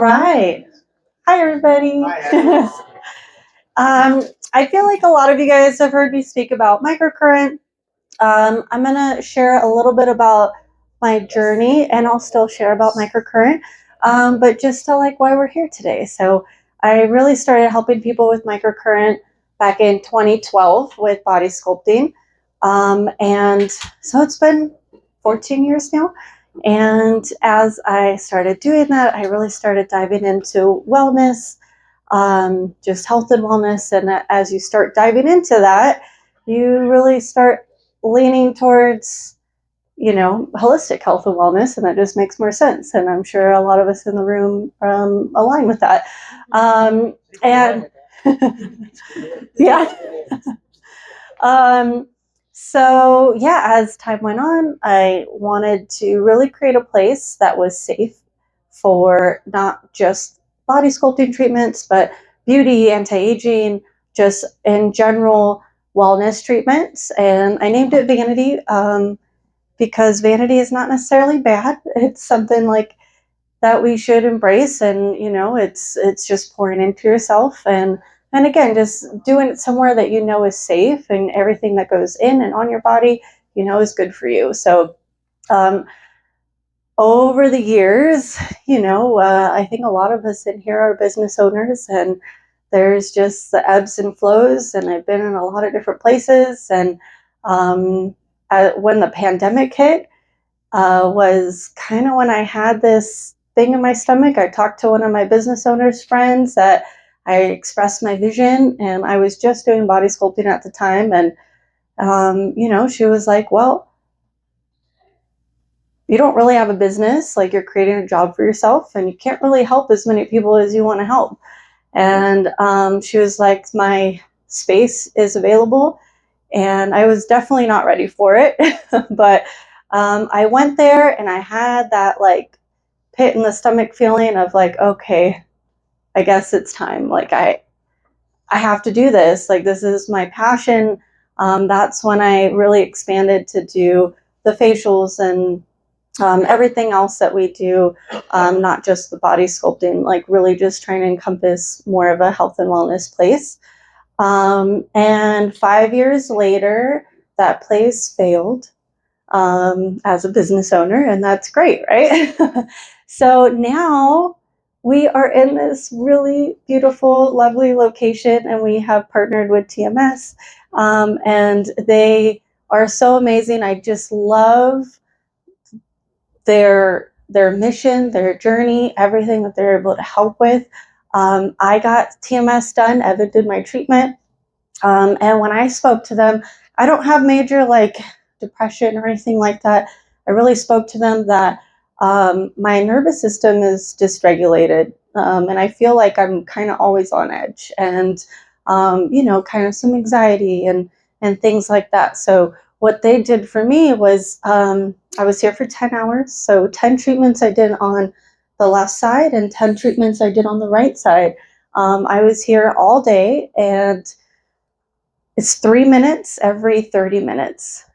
right. Hi, everybody. Hi, I feel like a lot of you guys have heard me speak about microcurrent. I'm going to share a little bit about my journey, and I'll still share about microcurrent, but just to like why we're here today. So I really started helping people with microcurrent back in 2012 with body sculpting. And so it's been 14 years now. And as I started doing that, I really started diving into wellness, just health and wellness. And as you start diving into that, you really start leaning towards, holistic health and wellness, and that just makes more sense. And I'm sure a lot of us in the room align with that. And yeah. So yeah, as time went on, I wanted to really create a place that was safe for not just body sculpting treatments, but beauty, anti-aging, just in general wellness treatments. And I named it Vanity because vanity is not necessarily bad. It's something like that we should embrace, and it's just pouring into yourself, and again, just doing it somewhere that is safe, and everything that goes in and on your body is good for you. So over the years, I think a lot of us in here are business owners, and there's just the ebbs and flows, and I've been in a lot of different places. And when the pandemic hit, was kind of when I had this thing in my stomach. I talked to one of my business owners' friends that I expressed my vision, and I was just doing body sculpting at the time. And, she was like, well, you don't really have a business, like you're creating a job for yourself, and you can't really help as many people as you want to help. And she was like, my space is available. And I was definitely not ready for it. But I went there, and I had that like pit in the stomach feeling of like, okay, I guess it's time. Like I have to do this. Like this is my passion. That's when I really expanded to do the facials and everything else that we do, not just the body sculpting, like really just trying to encompass more of a health and wellness place. And 5 years later, that place failed as a business owner, and that's great, right? So now we are in this really beautiful, lovely location, and we have partnered with TMS, and they are so amazing. I just love their mission, their journey, everything that they're able to help with. I got TMS done. Evan did my treatment. And when I spoke to them, I don't have major like depression or anything like that. I really spoke to them that my nervous system is dysregulated, and I feel like I'm kind of always on edge, and kind of some anxiety and things like that. So what they did for me was I was here for 10 hours. So 10 treatments I did on the left side, and 10 treatments I did on the right side. I was here all day, and it's 3 minutes every 30 minutes.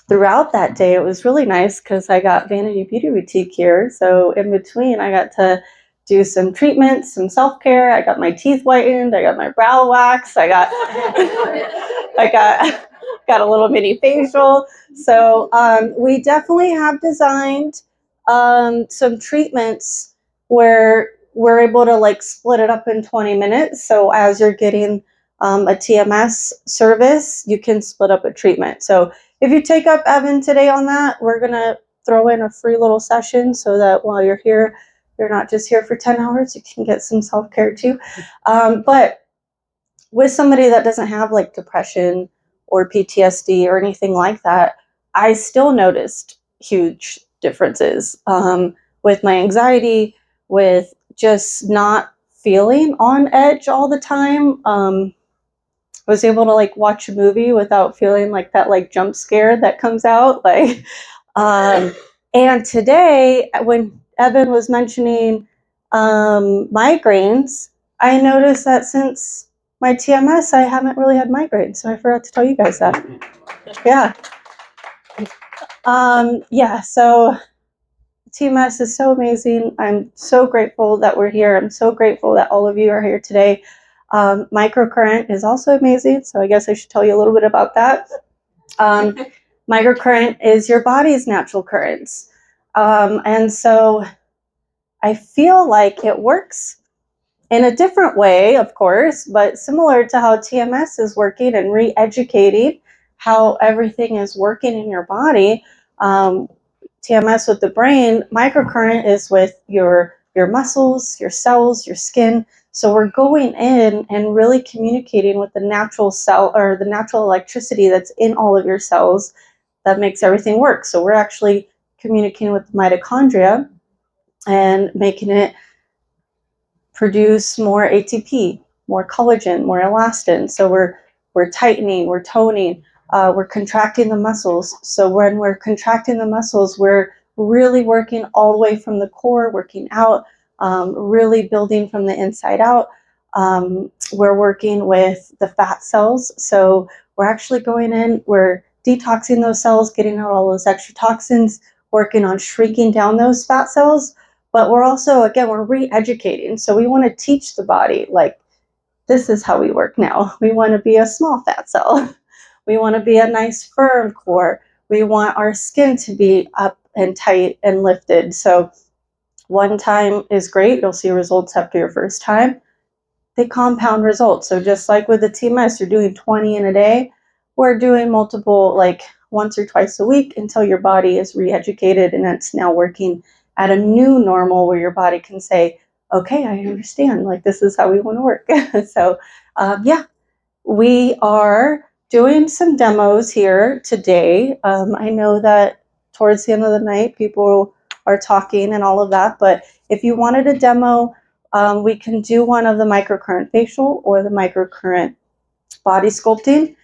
Throughout that day, it was really nice because I got Vanity Beauty Boutique here. So in between, I got to do some treatments, some self-care. I got my teeth whitened. I got my brow waxed. I got got a little mini facial. So we definitely have designed some treatments where we're able to like split it up in 20 minutes. So as you're getting a TMS service, you can split up a treatment. So if you take up Evan today on that, we're going to throw in a free little session so that while you're here, you're not just here for 10 hours, you can get some self-care too. But with somebody that doesn't have like depression or PTSD or anything like that, I still noticed huge differences with my anxiety, with just not feeling on edge all the time. Was able to like watch a movie without feeling like that like jump scare that comes out like and today when Evan was mentioning migraines, I noticed that since my TMS I haven't really had migraines, so I forgot to tell you guys that. Yeah. So TMS is so amazing. I'm so grateful that we're here. I'm so grateful that all of you are here today. Microcurrent is also amazing, so I guess I should tell you a little bit about that. Microcurrent is your body's natural currents. And so I feel like it works in a different way, of course, but similar to how TMS is working and re-educating how everything is working in your body. TMS with the brain, microcurrent is with your muscles, your cells, your skin. So we're going in and really communicating with the natural cell or the natural electricity that's in all of your cells that makes everything work. So we're actually communicating with the mitochondria and making it produce more ATP, more collagen, more elastin. So we're tightening, we're toning, we're contracting the muscles. So when we're contracting the muscles, we're really working all the way from the core, working out, really building from the inside out. We're working with the fat cells. So we're actually going in, we're detoxing those cells, getting out all those extra toxins, working on shrinking down those fat cells. But we're also, again, we're re-educating. So we want to teach the body, like, this is how we work now. We want to be a small fat cell. We want to be a nice firm core. We want our skin to be up and tight and lifted. So one time is great. You'll see results after your first time. They compound results. So just like with the TMS, you're doing 20 in a day. We're doing multiple, like once or twice a week until your body is re-educated and it's now working at a new normal where your body can say, okay, I understand. Like, this is how we want to work. So yeah, we are doing some demos here today. I know that towards the end of the night, people are talking and all of that, but if you wanted a demo, we can do one of the microcurrent facial or the microcurrent body sculpting.